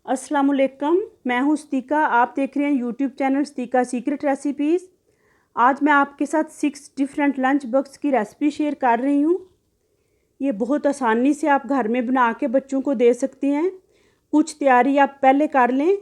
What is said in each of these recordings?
अस्सलाम वालेकुम, मैं हूँ स्तिका। आप देख रहे हैं यूट्यूब चैनल स्तिका सीक्रेट रेसिपीज़। आज मैं आपके साथ 6 डिफरेंट लंच बॉक्स की रेसिपी शेयर कर रही हूँ। ये बहुत आसानी से आप घर में बना के बच्चों को दे सकती हैं। कुछ तैयारी आप पहले कर लें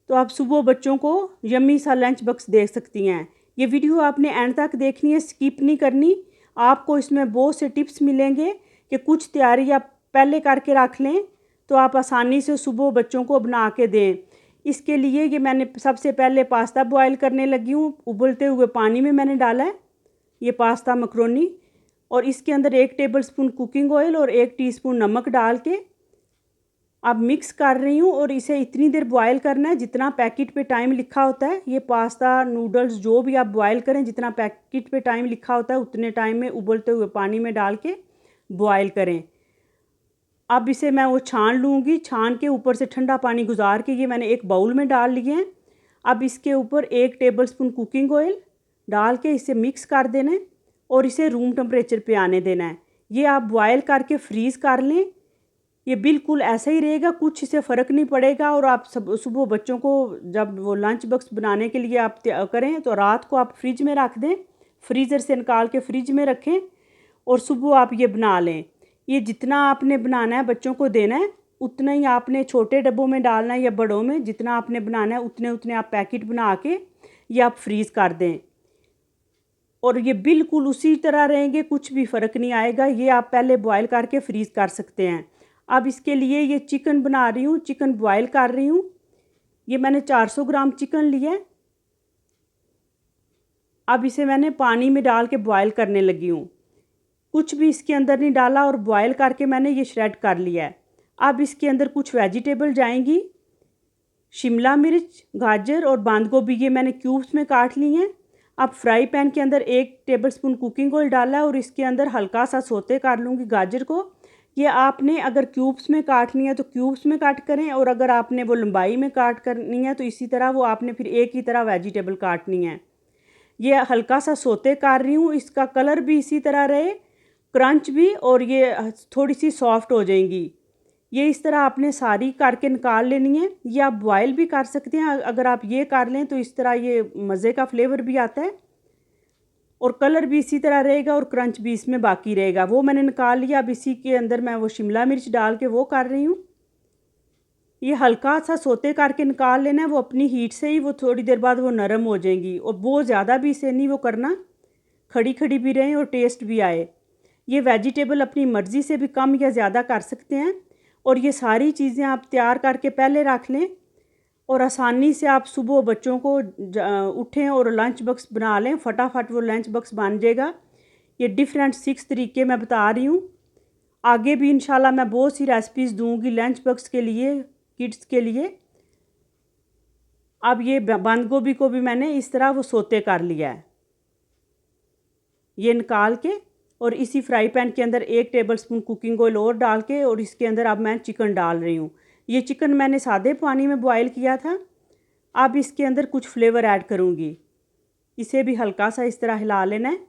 तो आप सुबह बच्चों को यम्मी सा लंच बॉक्स दे सकती हैं। ये वीडियो आपने एंड तक देखनी है, स्किप नहीं करनी। आपको इसमें बहुत से टिप्स मिलेंगे कि कुछ तैयारी आप पहले करके रख लें तो आप आसानी से सुबह बच्चों को बना के दें। इसके लिए ये मैंने सबसे पहले पास्ता बॉयल करने लगी हूँ। उबलते हुए पानी में मैंने डाला है ये पास्ता मकरोनी, और इसके अंदर 1 टेबलस्पून कुकिंग ऑयल और 1 टीस्पून नमक डाल के अब मिक्स कर रही हूँ। और इसे इतनी देर बॉयल करना है जितना पैकेट पे टाइम लिखा होता है। ये पास्ता नूडल्स जो भी आप बॉयल करें, जितना पैकेट पे टाइम लिखा होता है उतने टाइम में उबलते हुए पानी में डाल के बॉयल करें। अब इसे मैं वो छान लूँगी। छान के ऊपर से ठंडा पानी गुजार के ये मैंने एक बाउल में डाल लिए हैं। अब इसके ऊपर 1 टेबलस्पून कुकिंग ऑयल डाल के इसे मिक्स कर देना है और इसे रूम टेम्परेचर पे आने देना है। ये आप बॉयल करके फ्रीज़ कर लें, ये बिल्कुल ऐसा ही रहेगा, कुछ इसे फ़र्क नहीं पड़ेगा। और आप सब सुबह बच्चों को जब वो लंच बॉक्स बनाने के लिए आप करें तो रात को आप फ्रिज में रख दें, फ्रीज़र से निकाल के फ्रिज में रखें और सुबह आप ये बना लें। ये जितना आपने बनाना है बच्चों को देना है उतना ही आपने छोटे डब्बों में डालना है या बड़ों में, जितना आपने बनाना है उतने उतने आप पैकेट बना के ये आप फ्रीज़ कर दें और ये बिल्कुल उसी तरह रहेंगे, कुछ भी फ़र्क नहीं आएगा। ये आप पहले बॉयल करके फ्रीज़ कर सकते हैं। अब इसके लिए ये चिकन बना रही हूँ, चिकन बॉयल कर रही हूँ। ये मैंने 400 ग्राम चिकन लिया है। अब इसे मैंने पानी में डाल के बॉयल करने लगी हूँ, कुछ भी इसके अंदर नहीं डाला और बॉयल करके मैंने ये श्रेड कर लिया है। अब इसके अंदर कुछ वेजिटेबल जाएंगी, शिमला मिर्च, गाजर और बंद गोभी, ये मैंने क्यूब्स में काट ली हैं। अब फ्राई पैन के अंदर 1 टेबलस्पून कुकिंग ऑयल डाला है और इसके अंदर हल्का सा सोते कर लूँगी गाजर को। ये आपने अगर क्यूब्स में काटनी है तो क्यूब्स में काट करें, और अगर आपने वो लंबाई में काट करनी है तो इसी तरह वो आपने फिर एक ही तरह वेजिटेबल काटनी है। ये हल्का सा सोते कर रही हूँ, इसका कलर भी इसी तरह रहे, क्रंच भी, और ये थोड़ी सी सॉफ्ट हो जाएंगी। ये इस तरह आपने सारी करके निकाल लेनी है। ये आप बॉयल भी कर सकते हैं, अगर आप ये कर लें तो इस तरह ये मज़े का फ्लेवर भी आता है और कलर भी इसी तरह रहेगा और क्रंच भी इसमें बाकी रहेगा। वो मैंने निकाल लिया। अब इसी के अंदर मैं वो शिमला मिर्च डाल के वो कर रही हूँ। ये हल्का सा सोते करके निकाल लेना है, वो अपनी हीट से ही वो थोड़ी देर बाद वो नरम हो जाएंगी। और बहुत ज़्यादा भी इसे नहीं वो करना, खड़ी खड़ी भी रहें और टेस्ट भी आए। ये वेजिटेबल अपनी मर्ज़ी से भी कम या ज़्यादा कर सकते हैं। और ये सारी चीज़ें आप तैयार करके पहले रख लें और आसानी से आप सुबह बच्चों को उठें और लंच बॉक्स बना लें, फटाफट वो लंच बॉक्स बन जाएगा। ये डिफरेंट 6 तरीके मैं बता रही हूँ। आगे भी इंशाल्लाह मैं बहुत सी रेसिपीज़ दूँगी लंच बॉक्स के लिए, किड्स के लिए। अब ये बंद गोभी को भी मैंने इस तरह वो सोते कर लिया है। ये निकाल के और इसी फ्राई पैन के अंदर 1 टेबलस्पून कुकिंग ऑयल और डाल के और इसके अंदर अब मैं चिकन डाल रही हूँ। ये चिकन मैंने सादे पानी में बॉयल किया था। अब इसके अंदर कुछ फ्लेवर ऐड करूँगी, इसे भी हल्का सा इस तरह हिला लेना है।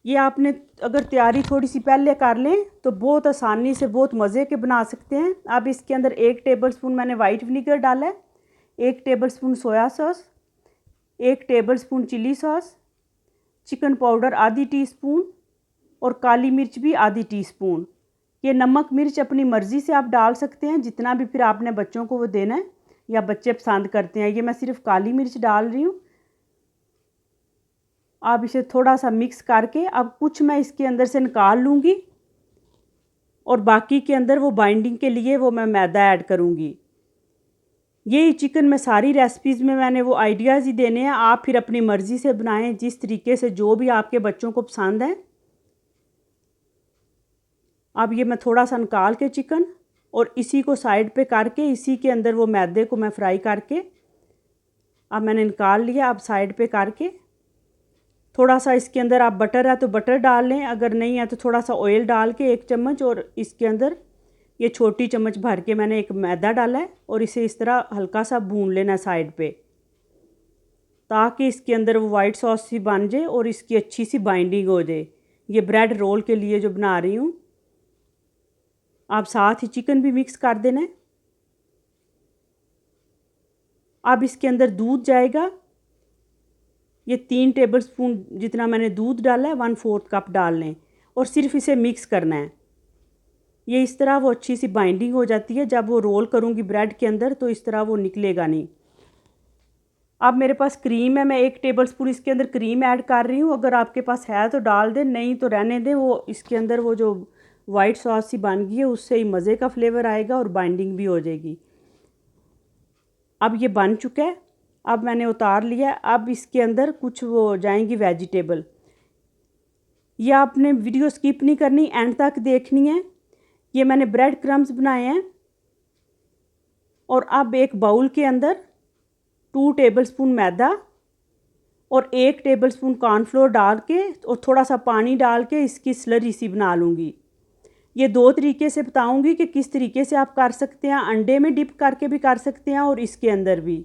ये आपने अगर तैयारी थोड़ी सी पहले कर लें तो बहुत आसानी से बहुत मज़े के बना सकते हैं। अब इसके अंदर 1 टेबलस्पून मैंने वाइट विनीगर डाला है, 1 tablespoon soya sauce, 1 tablespoon chilli sauce, chicken powder आधी टीस्पून और काली मिर्च भी आधी टीस्पून। ये नमक मिर्च अपनी मर्ज़ी से आप डाल सकते हैं, जितना भी फिर आपने बच्चों को वो देना है या बच्चे पसंद करते हैं। ये मैं सिर्फ काली मिर्च डाल रही हूँ। अब इसे थोड़ा सा मिक्स करके अब कुछ मैं इसके अंदर से निकाल लूँगी और बाकी के अंदर वो बाइंडिंग के लिए वो मैं मैदा ऐड करूँगी। ये चिकन में सारी रेसिपीज़ में मैंने वो आइडियाज़ ही देने हैं, आप फिर अपनी मर्ज़ी से बनाएं, जिस तरीके से जो भी आपके बच्चों को पसंद है। अब ये मैं थोड़ा सा निकाल के चिकन और इसी को साइड पे करके इसी के अंदर वो मैदे को मैं फ्राई करके अब मैंने निकाल लिया। अब साइड पे करके थोड़ा सा इसके अंदर आप बटर है तो बटर डाल लें, अगर नहीं है तो थोड़ा सा ऑयल डाल के 1 चम्मच, और इसके अंदर ये छोटी चम्मच भर के मैंने एक मैदा डाला है और इसे इस तरह हल्का सा भून लेना साइड पे, ताकि इसके अंदर वो वाइट सॉस सी बन जाए और इसकी अच्छी सी बाइंडिंग हो जाए। ये ब्रेड रोल के लिए जो बना रही हूँ। अब साथ ही चिकन भी मिक्स कर देना है। अब इसके अंदर दूध जाएगा, ये 3 टेबलस्पून जितना मैंने दूध डाला है 1/4 कप डाल लें और सिर्फ इसे मिक्स करना है। ये इस तरह वो अच्छी सी बाइंडिंग हो जाती है। जब वो रोल करूँगी ब्रेड के अंदर तो इस तरह वो निकलेगा नहीं। अब मेरे पास क्रीम है, मैं 1 टेबलस्पून इसके अंदर क्रीम ऐड कर रही हूँ। अगर आपके पास है तो डाल दें, नहीं तो रहने दें। वो इसके अंदर वो जो वाइट सॉस सी बन गई है उससे ही मज़े का फ्लेवर आएगा और बाइंडिंग भी हो जाएगी। अब ये बन चुका है, अब मैंने उतार लिया। अब इसके अंदर कुछ वो जाएंगी वेजिटेबल। ये आपने वीडियो स्किप नहीं करनी, एंड तक देखनी है। ये मैंने ब्रेड क्रम्स बनाए हैं और अब एक बाउल के अंदर 2 टेबलस्पून मैदा और 1 टेबलस्पून कॉर्नफ्लोर डाल के और थोड़ा सा पानी डाल के इसकी स्लरी सी बना लूँगी। ये 2 तरीके से बताऊँगी कि किस तरीके से आप कर सकते हैं। अंडे में डिप करके भी कर सकते हैं और इसके अंदर भी।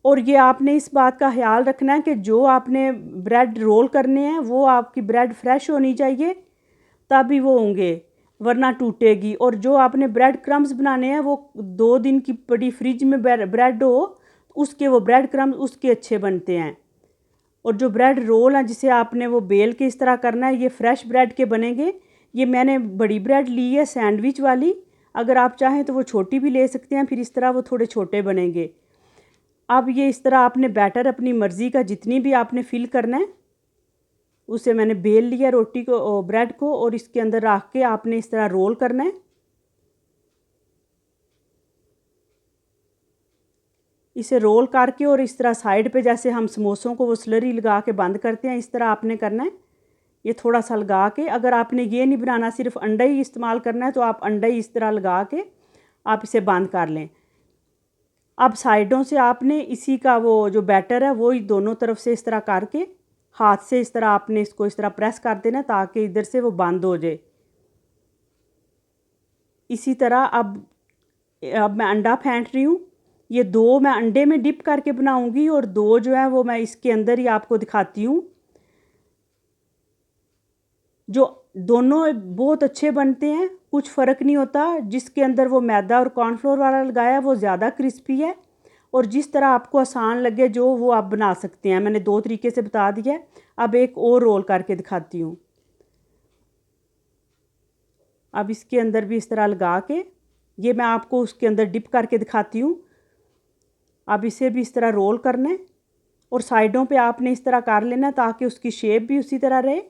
और ये आपने इस बात का ख्याल रखना है कि जो आपने ब्रेड रोल करने हैं वो आपकी ब्रेड फ्रेश होनी चाहिए, तभी वो होंगे, वरना टूटेगी। और जो आपने ब्रेड क्रम्स बनाने हैं वो 2 दिन की पड़ी फ्रिज में ब्रेड हो, उसके वो ब्रेड क्रम्स उसके अच्छे बनते हैं। और जो ब्रेड रोल है जिसे आपने वो बेल के इस तरह करना है, ये फ्रेश ब्रेड के बनेंगे। ये मैंने बड़ी ब्रेड ली है सैंडविच वाली, अगर आप चाहें तो वो छोटी भी ले सकते हैं, फिर इस तरह वो थोड़े छोटे बनेंगे। अब ये इस तरह आपने बैटर अपनी मर्ज़ी का जितनी भी आपने फिल करना है उसे मैंने बेल लिया रोटी को, ब्रेड को, और इसके अंदर रख के आपने इस तरह रोल करना है। इसे रोल करके और इस तरह साइड पे जैसे हम समोसों को वो स्लरी लगा के बंद करते हैं, इस तरह आपने करना है। ये थोड़ा सा लगा के, अगर आपने ये नहीं बनाना सिर्फ अंडा ही इस्तेमाल करना है तो आप अंडा ही इस तरह लगा के आप इसे बंद कर लें। अब साइडों से आपने इसी का वो जो बैटर है वो ही दोनों तरफ से इस तरह करके हाथ से इस तरह आपने इसको इस तरह प्रेस कर देना ताकि इधर से वो बंद हो जाए। इसी तरह अब मैं अंडा फेंट रही हूँ। ये 2 मैं अंडे में डिप करके बनाऊंगी और 2 जो है वो मैं इसके अंदर ही आपको दिखाती हूँ। जो दोनों बहुत अच्छे बनते हैं, कुछ फ़र्क नहीं होता। जिसके अंदर वो मैदा और कॉर्नफ्लोर वाला लगाया वो ज़्यादा क्रिस्पी है, और जिस तरह आपको आसान लगे जो वो आप बना सकते हैं। मैंने 2 तरीके से बता दिया है। अब एक और रोल करके दिखाती हूँ। अब इसके अंदर भी इस तरह लगा के ये मैं आपको उसके अंदर डिप करके दिखाती हूँ। अब इसे भी इस तरह रोल करना है और साइडों पे आपने इस तरह कर लेना ताकि उसकी शेप भी उसी तरह रहे।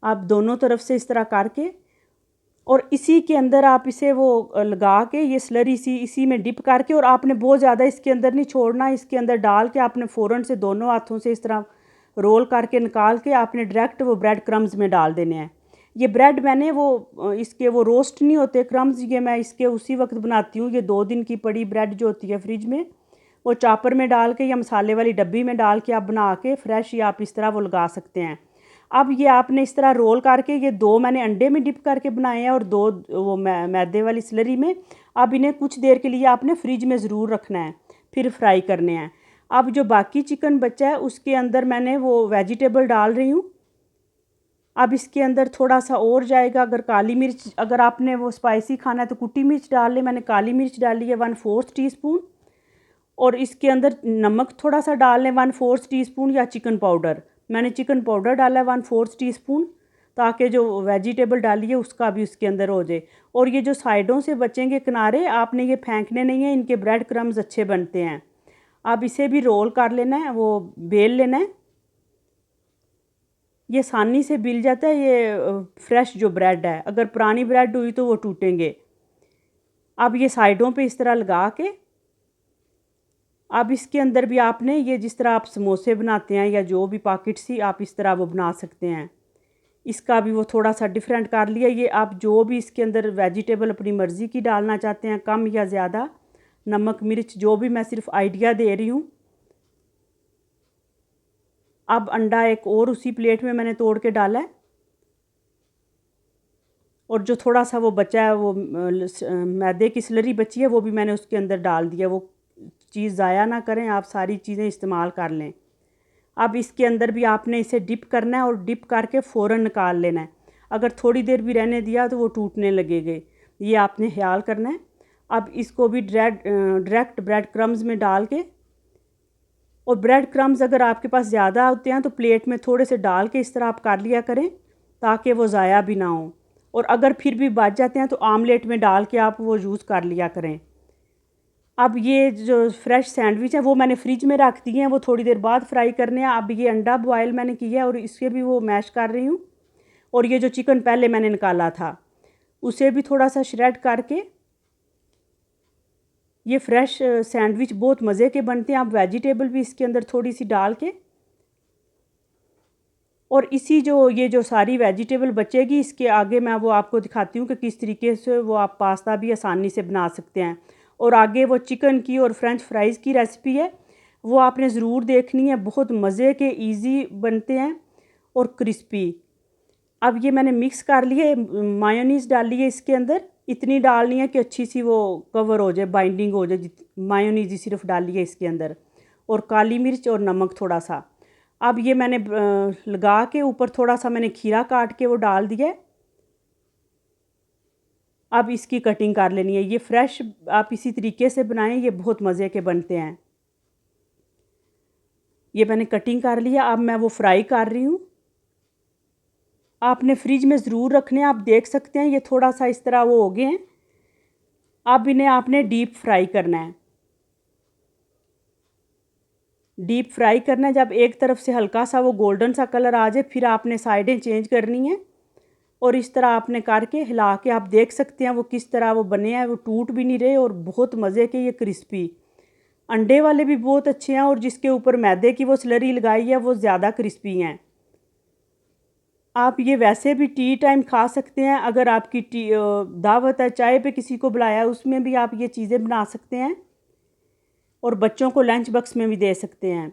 आप दोनों तरफ से इस तरह करके और इसी के अंदर आप इसे वो लगा के ये स्लरी इसी में डिप करके, और आपने बहुत ज़्यादा इसके अंदर नहीं छोड़ना। इसके अंदर डाल के आपने फ़ौरन से दोनों हाथों से इस तरह रोल करके निकाल के आपने डायरेक्ट वो ब्रेड क्रम्स में डाल देने हैं। ये ब्रेड मैंने वो इसके वो रोस्ट नहीं होते क्रम्स, ये मैं इसके उसी वक्त बनाती हूँ। ये 2 दिन की पड़ी ब्रेड जो होती है फ्रिज में, वो चॉपर में डाल के या मसाले वाली डब्बी में डाल के आप बना के फ्रेश ही आप इस तरह वो लगा सकते हैं। अब ये आपने इस तरह रोल करके ये 2 मैंने अंडे में डिप करके बनाए हैं और 2 वो मैदे वाली स्लरी में। अब इन्हें कुछ देर के लिए आपने फ्रिज में ज़रूर रखना है, फिर फ्राई करने हैं। अब जो बाकी चिकन बचा है उसके अंदर मैंने वो वेजिटेबल डाल रही हूँ। अब इसके अंदर थोड़ा सा और जाएगा, अगर काली मिर्च, अगर आपने वो स्पाइसी खाना है तो कुटी मिर्च डाल लें। मैंने काली मिर्च डाली है 1/4 टीस्पून, और इसके अंदर नमक थोड़ा सा डाल लें 1/4 टीस्पून, या चिकन पाउडर। मैंने चिकन पाउडर डाला है 1/4 टीस्पून, ताकि जो वेजिटेबल डाली है उसका भी उसके अंदर हो जाए। और ये जो साइडों से बचेंगे किनारे आपने ये फेंकने नहीं है, इनके ब्रेड क्रम्स अच्छे बनते हैं। अब इसे भी रोल कर लेना है, वो बेल लेना है। ये आसानी से बिल जाता है ये फ्रेश जो ब्रेड है। अगर पुरानी ब्रेड हुई तो वो टूटेंगे। अब ये साइडों पे इस तरह लगा के अब इसके अंदर भी आपने ये जिस तरह आप समोसे बनाते हैं या जो भी पॉकेट्स ही आप इस तरह वो बना सकते हैं। इसका भी वो थोड़ा सा डिफरेंट कर लिया। ये आप जो भी इसके अंदर वेजिटेबल अपनी मर्ज़ी की डालना चाहते हैं, कम या ज़्यादा, नमक मिर्च जो भी, मैं सिर्फ आइडिया दे रही हूँ। अब अंडा एक और उसी प्लेट में मैंने तोड़ के डाला है, और जो थोड़ा सा वो बचा है वो मैदे की स्लरी बची है वो भी मैंने उसके अंदर डाल दिया। वो चीज़ ज़ाया ना करें, आप सारी चीज़ें इस्तेमाल कर लें। अब इसके अंदर भी आपने इसे डिप करना है और डिप करके फ़ौरन निकाल लेना है। अगर थोड़ी देर भी रहने दिया तो वो टूटने लगेंगे, ये आपने ख्याल करना है। अब इसको भी डायरेक्ट ब्रेड क्रम्स में डाल के, और ब्रेड क्रम्स अगर आपके पास ज़्यादा होते हैं तो प्लेट में थोड़े से डाल के इस तरह आप कर लिया करें ताकि वो ज़ाया भी ना हो। और अगर फिर भी बच जाते हैं तो आमलेट में डाल के आप वो यूज़ कर लिया करें। अब ये जो फ्रेश सैंडविच है वो मैंने फ्रिज में रख दिए हैं, वो थोड़ी देर बाद फ्राई करने हैं। अब ये अंडा बॉयल मैंने किया है और इसके भी वो मैश कर रही हूँ। और ये जो चिकन पहले मैंने निकाला था उसे भी थोड़ा सा श्रेड करके, ये फ्रेश सैंडविच बहुत मज़े के बनते हैं। आप वेजिटेबल भी इसके अंदर थोड़ी सी डाल के, और इसी ये जो सारी वेजिटेबल बचेगी इसके आगे मैं वो आपको दिखाती हूँ कि किस तरीके से वो आप पास्ता भी आसानी से बना सकते हैं। और आगे वो चिकन की और फ्रेंच फ्राइज़ की रेसिपी है, वो आपने ज़रूर देखनी है। बहुत मज़े के इजी बनते हैं और क्रिस्पी। अब ये मैंने मिक्स कर लिए, मायोनीज़ डाली है इसके अंदर, इतनी डालनी है कि अच्छी सी वो कवर हो जाए, बाइंडिंग हो जाए। मायोनीज़ ही सिर्फ डाली है इसके अंदर, और काली मिर्च और नमक थोड़ा सा। अब ये मैंने लगा के ऊपर थोड़ा सा मैंने खीरा काट के वो डाल दिया। अब इसकी कटिंग कर लेनी है। ये फ्रेश आप इसी तरीके से बनाएं, ये बहुत मज़े के बनते हैं। ये मैंने कटिंग कर लिया, अब मैं वो फ्राई कर रही हूँ। आपने फ्रिज में ज़रूर रखने हैं। आप देख सकते हैं ये थोड़ा सा इस तरह वो हो गए हैं। अब इन्हें आपने डीप फ्राई करना है। डीप फ्राई करना है, जब एक तरफ से हल्का सा वो गोल्डन सा कलर आ जाए फिर आपने साइडें चेंज करनी है। और इस तरह आपने करके हिला के, आप देख सकते हैं वो किस तरह वो बने हैं। वो टूट भी नहीं रहे और बहुत मज़े के ये क्रिस्पी। अंडे वाले भी बहुत अच्छे हैं, और जिसके ऊपर मैदे की वो स्लरी लगाई है वो ज़्यादा क्रिस्पी हैं। आप ये वैसे भी टी टाइम खा सकते हैं। अगर आपकी दावत है, चाय पे किसी को बुलाया है, उसमें भी आप ये चीज़ें बना सकते हैं। और बच्चों को लंच बॉक्स में भी दे सकते हैं।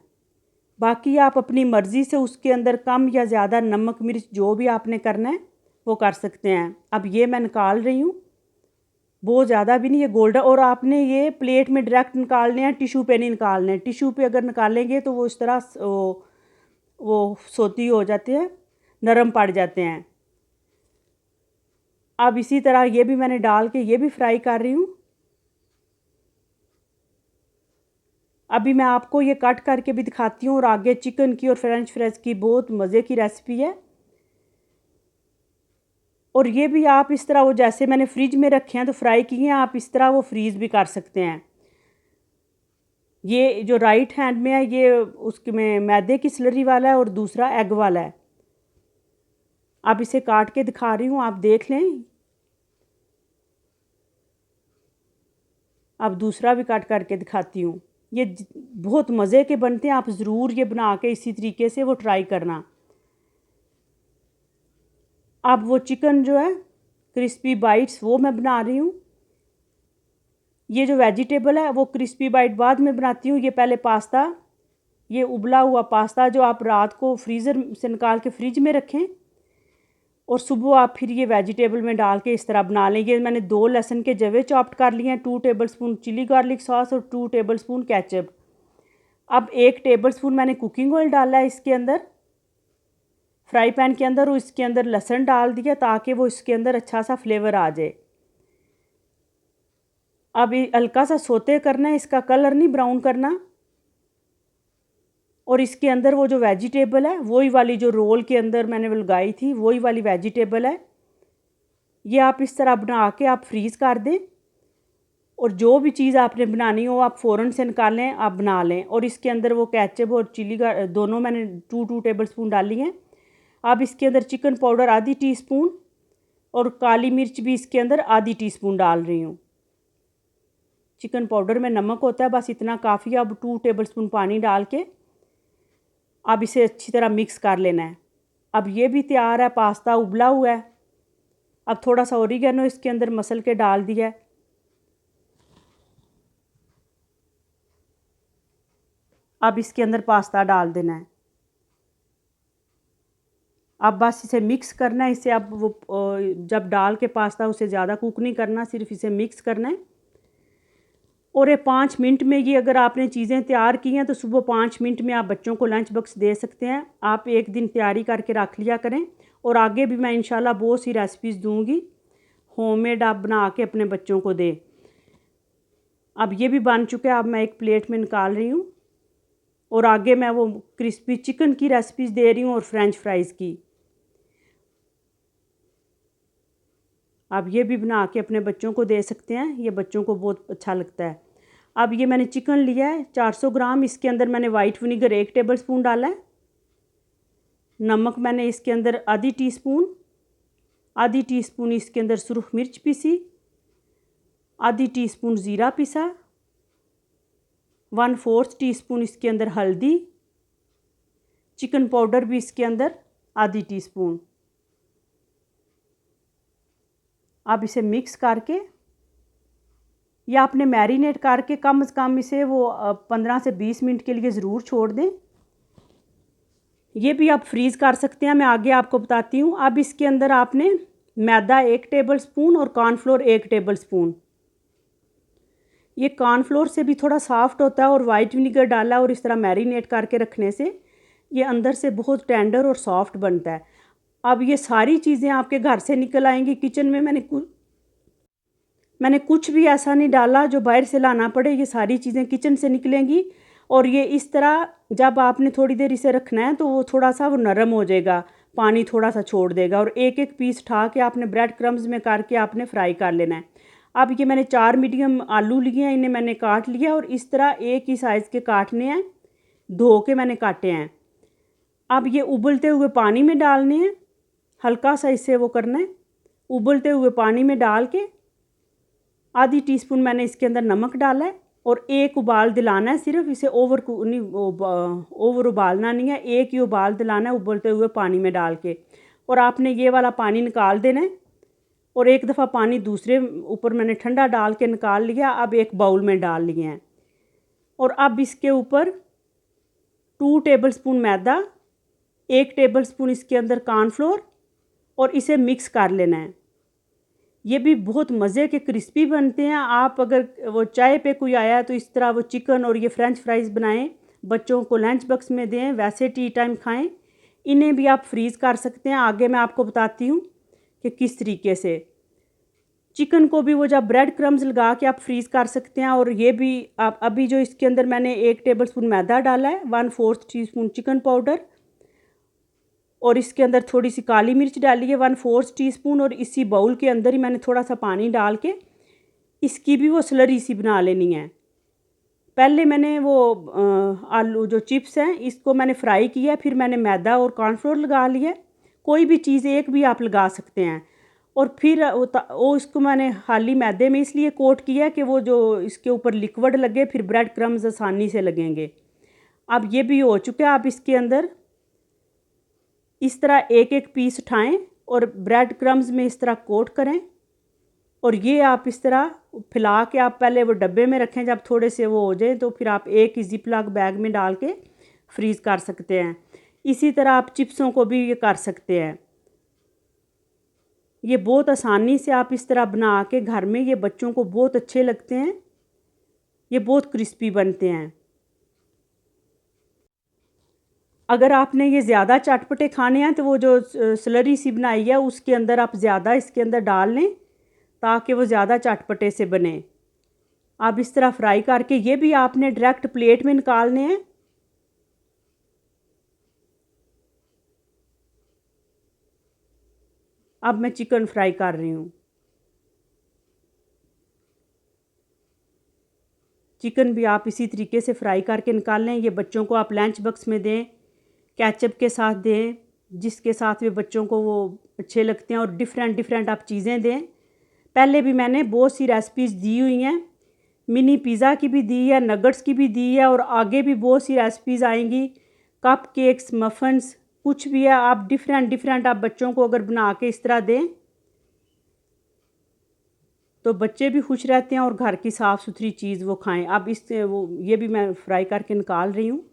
बाकी आप अपनी मर्ज़ी से उसके अंदर कम या ज़्यादा नमक मिर्च जो भी आपने करना है वो कर सकते हैं। अब ये मैं निकाल रही हूँ, बहुत ज़्यादा भी नहीं, ये गोल्डन। और आपने ये प्लेट में डायरेक्ट निकालने हैं, टिशू पे नहीं निकालने हैं। टिशू पे अगर निकालेंगे तो वो इस तरह वो सोती हो जाते हैं, नरम पड़ जाते हैं। अब इसी तरह ये भी मैंने डाल के ये भी फ्राई कर रही हूँ। अभी मैं आपको ये कट करके भी दिखाती हूँ। और आगे चिकन की और फ्रेंच फ्राइज की बहुत मज़े की रेसिपी है। और ये भी आप इस तरह, वो जैसे मैंने फ्रिज में रखे हैं तो फ्राई किए हैं, आप इस तरह वो फ्रीज़ भी कर सकते हैं। ये जो राइट हैंड में है ये उसके में मैदे की स्लरी वाला है और दूसरा एग वाला है। अब इसे काट के दिखा रही हूँ, आप देख लें। अब दूसरा भी काट करके दिखाती हूँ। ये बहुत मज़े के बनते हैं। आप ज़रूर ये बना के इसी तरीके से वो ट्राई करना। अब वो चिकन जो है क्रिस्पी बाइट्स वो मैं बना रही हूँ। ये जो वेजिटेबल है वो क्रिस्पी बाइट बाद में बनाती हूँ। ये पहले पास्ता, ये उबला हुआ पास्ता जो आप रात को फ्रीज़र से निकाल के फ्रिज में रखें, और सुबह आप फिर ये वेजिटेबल में डाल के इस तरह बना लें। ये मैंने 2 लहसुन के जवे चॉप्ट कर लिए हैं, 2 टेबलस्पून चिली गार्लिक सॉस और 2 टेबलस्पून केचप। अब 1 टेबलस्पून मैंने कुकिंग ऑयल डाला है इसके अंदर, फ्राई पैन के अंदर। और इसके अंदर लहसुन डाल दिया ताकि वो इसके अंदर अच्छा सा फ्लेवर आ जाए। अब ये हल्का सा सोते करना है, इसका कलर नहीं ब्राउन करना। और इसके अंदर वो जो वेजिटेबल है, वही वाली जो रोल के अंदर मैंने लगाई थी, वही वाली वेजिटेबल है। ये आप इस तरह बना के आप फ्रीज़ कर दें। और जो भी चीज़ आपने बनानी हो आप फ़ौरन से निकालें, आप बना लें। और इसके अंदर वो केचप और चिली का दोनों मैंने 2 टेबलस्पून डाली हैं। अब इसके अंदर चिकन पाउडर आधी टीस्पून और काली मिर्च भी इसके अंदर आधी टीस्पून डाल रही हूँ। चिकन पाउडर में नमक होता है, बस इतना काफ़ी। अब 2 टेबलस्पून पानी डाल के अब इसे अच्छी तरह मिक्स कर लेना है। अब ये भी तैयार है, पास्ता उबला हुआ है। अब थोड़ा सा ओरिगेनो इसके अंदर मसल के डाल दिया है। अब इसके अंदर पास्ता डाल देना है। अब बस इसे मिक्स करना है। इसे अब वो जब डाल के पास्ता उसे ज़्यादा कुक नहीं करना, सिर्फ इसे मिक्स करना है। और ये 5 मिनट में ये अगर आपने चीज़ें तैयार की हैं तो सुबह 5 मिनट में आप बच्चों को लंच बॉक्स दे सकते हैं। आप एक दिन तैयारी करके रख लिया करें और आगे भी मैं इंशाल्लाह बहुत सी रेसिपीज़ दूंगी, होममेड आप बना के अपने बच्चों को दें। अब ये भी बन चुका है, अब मैं एक प्लेट में निकाल रही हूँ और आगे मैं वो क्रिस्पी चिकन की रेसिपीज़ दे रही हूँ और फ्रेंच फ्राइज़ की। आप ये भी बना के अपने बच्चों को दे सकते हैं, ये बच्चों को बहुत अच्छा लगता है। अब ये मैंने चिकन लिया है 400 ग्राम, इसके अंदर मैंने वाइट विनीगर 1 टेबलस्पून डाला है। नमक मैंने इसके अंदर आधी टीस्पून इसके अंदर सुरख मिर्च पीसी, आधी टीस्पून ज़ीरा पिसा, 1/4 टीस्पून इसके अंदर हल्दी, चिकन पाउडर भी इसके अंदर आधी टीस्पून। अब इसे मिक्स करके या आपने मैरिनेट करके कम से कम इसे वो 15 से 20 मिनट के लिए ज़रूर छोड़ दें। ये भी आप फ्रीज़ कर सकते हैं, मैं आगे आपको बताती हूँ। अब इसके अंदर आपने मैदा 1 टेबलस्पून और कॉर्नफ्लोर 1 टेबलस्पून। ये कॉर्नफ्लोर से भी थोड़ा सॉफ्ट होता है और वाइट विनीगर डाला और इस तरह मैरिनेट करके रखने से ये अंदर से बहुत टेंडर और सॉफ्ट बनता है। अब ये सारी चीज़ें आपके घर से निकल आएंगी। किचन में मैंने कुछ भी ऐसा नहीं डाला जो बाहर से लाना पड़े, ये सारी चीज़ें किचन से निकलेंगी। और ये इस तरह जब आपने थोड़ी देर इसे रखना है तो वो थोड़ा सा वो नरम हो जाएगा, पानी थोड़ा सा छोड़ देगा और एक एक पीस उठा के आपने ब्रेड क्रम्स में करके आपने फ्राई कर लेना है। अब ये मैंने 4 मीडियम आलू लिए हैं, इन्हें मैंने काट लिया और इस तरह एक ही साइज़ के काटने हैं, धो के मैंने काटे हैं। अब ये उबलते हुए पानी में डालने हैं, हल्का सा इसे वो करना है। उबलते हुए पानी में डाल के आधी टीस्पून मैंने इसके अंदर नमक डाला है और एक उबाल दिलाना है सिर्फ, इसे ओवर उबालना नहीं है, एक ही उबाल दिलाना है उबलते हुए पानी में डाल के। और आपने ये वाला पानी निकाल देना है और एक दफ़ा पानी दूसरे ऊपर मैंने ठंडा डाल के निकाल लिया। अब एक बाउल में डाल लिए हैं और अब इसके ऊपर 2 टेबलस्पून मैदा, 1 टेबलस्पून इसके अंदर कॉर्नफ्लोर और इसे मिक्स कर लेना है। ये भी बहुत मज़े के क्रिस्पी बनते हैं। आप अगर वो चाय पे कोई आया तो इस तरह वो चिकन और ये फ्रेंच फ्राइज़ बनाएं, बच्चों को लंच बॉक्स में दें, वैसे टी टाइम खाएं। इन्हें भी आप फ्रीज़ कर सकते हैं, आगे मैं आपको बताती हूँ कि किस तरीके से। चिकन को भी वो जब ब्रेड क्रम्स लगा के आप फ्रीज़ कर सकते हैं। और ये भी आप अभी जो इसके अंदर मैंने 1 टेबलस्पून मैदा डाला है, 1/4 टीस्पून चिकन पाउडर और इसके अंदर थोड़ी सी काली मिर्च डाली है 1/4 टीस्पून और इसी बाउल के अंदर ही मैंने थोड़ा सा पानी डाल के इसकी भी वो स्लरी सी बना लेनी है। पहले मैंने वो आलू जो चिप्स हैं इसको मैंने फ्राई किया, फिर मैंने मैदा और कॉर्नफ्लोर लगा लिया। कोई भी चीज़ एक भी आप लगा सकते हैं। और फिर वो इसको मैंने खाली मैदे में इसलिए कोट किया कि वो जो इसके ऊपर लिक्विड लगे फिर ब्रेड क्रम्स आसानी से लगेंगे। अब ये भी हो चुका है। आप इसके अंदर इस तरह एक एक पीस उठाएं और ब्रेड क्रम्स में इस तरह कोट करें और ये आप इस तरह फैला के आप पहले वो डब्बे में रखें। जब थोड़े से वो हो जाए तो फिर आप एक ही जिपलॉक बैग में डाल के फ्रीज़ कर सकते हैं। इसी तरह आप चिप्सों को भी ये कर सकते हैं। ये बहुत आसानी से आप इस तरह बना के घर में, ये बच्चों को बहुत अच्छे लगते हैं, ये बहुत क्रिस्पी बनते हैं। अगर आपने ये ज़्यादा चटपटे खाने हैं तो वो जो स्लरी सी बनाई है उसके अंदर आप ज़्यादा इसके अंदर डाल लें ताकि वो ज़्यादा चटपटे से बने। आप इस तरह फ्राई करके ये भी आपने डायरेक्ट प्लेट में निकालने हैं। अब मैं चिकन फ्राई कर रही हूँ। चिकन भी आप इसी तरीके से फ्राई करके निकाल लें। ये बच्चों को आप लंच बॉक्स में दें, केचप के साथ दें, जिसके साथ भी बच्चों को वो अच्छे लगते हैं और डिफरेंट आप चीज़ें दें। पहले भी मैंने बहुत सी रेसिपीज़ दी हुई हैं, मिनी पिज़्ज़ा की भी दी है, नगट्स की भी दी है और आगे भी बहुत सी रेसिपीज़ आएंगी। कप केक्स, मफ़न्स, कुछ भी है। आप डिफरेंट आप बच्चों को अगर बना के इस तरह दें तो बच्चे भी खुश रहते हैं और घर की साफ़ सुथरी चीज़ वो खाएं। अब इससे वो ये भी मैं फ्राई करके निकाल रही हूँ।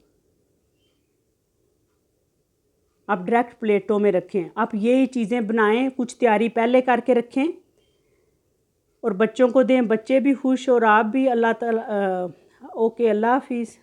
आप डायरेक्ट प्लेटों में रखें। आप यही चीज़ें बनाएं, कुछ तैयारी पहले करके रखें और बच्चों को दें, बच्चे भी खुश और आप भी। अल्लाह ताला। ओके, अल्लाह हाफिज़।